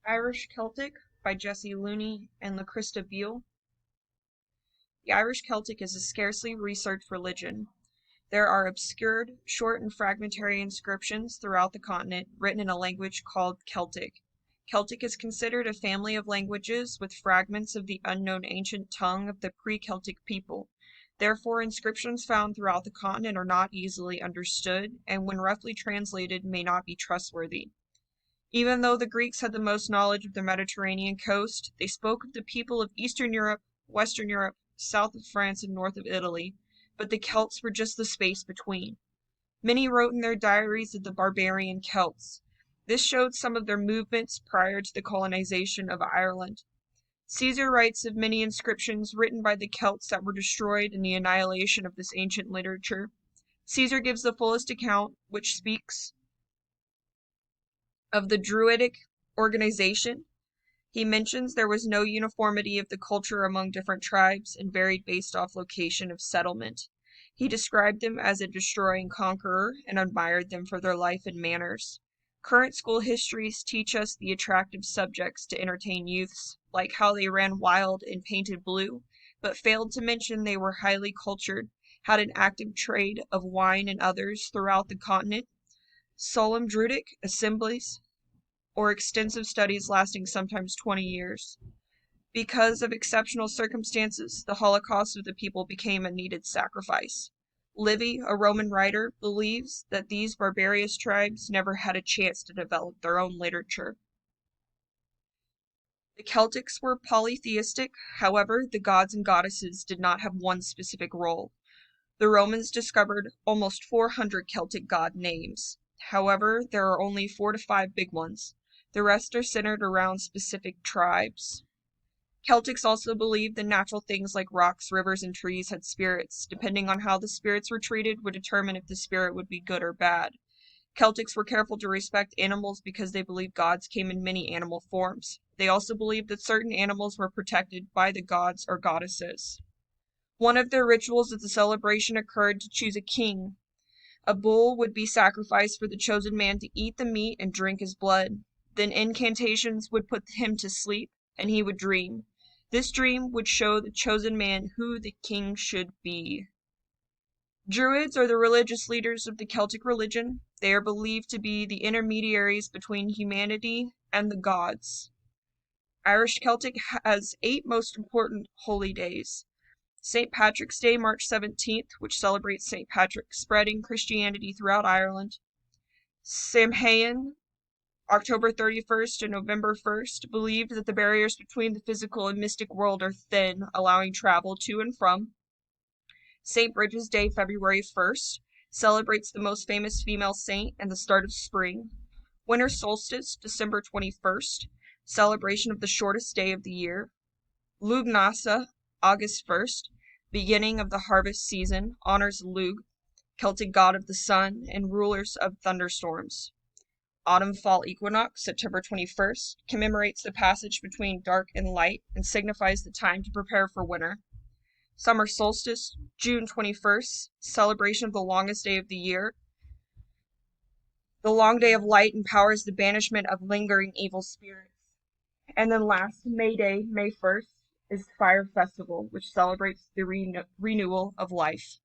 Irish Celtic by Jesse Looney and LaChrista Beale. The Irish Celtic is a scarcely researched religion. There are obscured, short and fragmentary inscriptions throughout the continent written in a language called Celtic. Celtic is considered a family of languages with fragments of the unknown ancient tongue of the pre-Celtic people. Therefore, inscriptions found throughout the continent are not easily understood, and when roughly translated may not be trustworthy. Even though the Greeks had the most knowledge of the Mediterranean coast, they spoke of the people of Eastern Europe, Western Europe, south of France, and north of Italy, but the Celts were just the space between. Many wrote in their diaries of the barbarian Celts. This showed some of their movements prior to the colonization of Ireland. Caesar writes of many inscriptions written by the Celts that were destroyed in the annihilation of this ancient literature. Caesar gives the fullest account, which speaks of the Druidic organization. He mentions there was no uniformity of the culture among different tribes and varied based off location of settlement. He described them as a destroying conqueror and admired them for their life and manners. Current school histories teach us the attractive subjects to entertain youths, like how they ran wild and painted blue, but failed to mention they were highly cultured, had an active trade of wine and others throughout the continent, solemn Druidic assemblies, or extensive studies lasting sometimes 20 years. Because of exceptional circumstances, the Holocaust of the people became a needed sacrifice. Livy, a Roman writer, believes that these barbarous tribes never had a chance to develop their own literature. The Celtics were polytheistic, however, the gods and goddesses did not have one specific role. The Romans discovered almost 400 Celtic god names. However, there are only 4 to 5 big ones. The rest are centered around specific tribes. Celtics also believed that natural things like rocks, rivers, and trees had spirits. Depending on how the spirits were treated would determine if the spirit would be good or bad. Celtics were careful to respect animals because they believed gods came in many animal forms. They also believed that certain animals were protected by the gods or goddesses. One of their rituals of the celebration occurred to choose a king. A bull would be sacrificed for the chosen man to eat the meat and drink his blood. Then incantations would put him to sleep, and he would dream. This dream would show the chosen man who the king should be. Druids are the religious leaders of the Celtic religion. They are believed to be the intermediaries between humanity and the gods. Irish Celtic has 8 most important holy days. St. Patrick's Day, March 17th, which celebrates St. Patrick spreading Christianity throughout Ireland. Samhain, October 31st and November 1st, believed that the barriers between the physical and mystic world are thin, allowing travel to and from. St. Bridget's Day, February 1st, celebrates the most famous female saint and the start of spring. Winter Solstice, December 21st, celebration of the shortest day of the year. Lugnasa, August 1st, beginning of the harvest season, honors Lugh, Celtic god of the sun and rulers of thunderstorms. Autumn-fall equinox, September 21st, commemorates the passage between dark and light and signifies the time to prepare for winter. Summer solstice, June 21st, celebration of the longest day of the year. The long day of light empowers the banishment of lingering evil spirits. And then last, May Day, May 1st, is Fire Festival, which celebrates the renewal of life.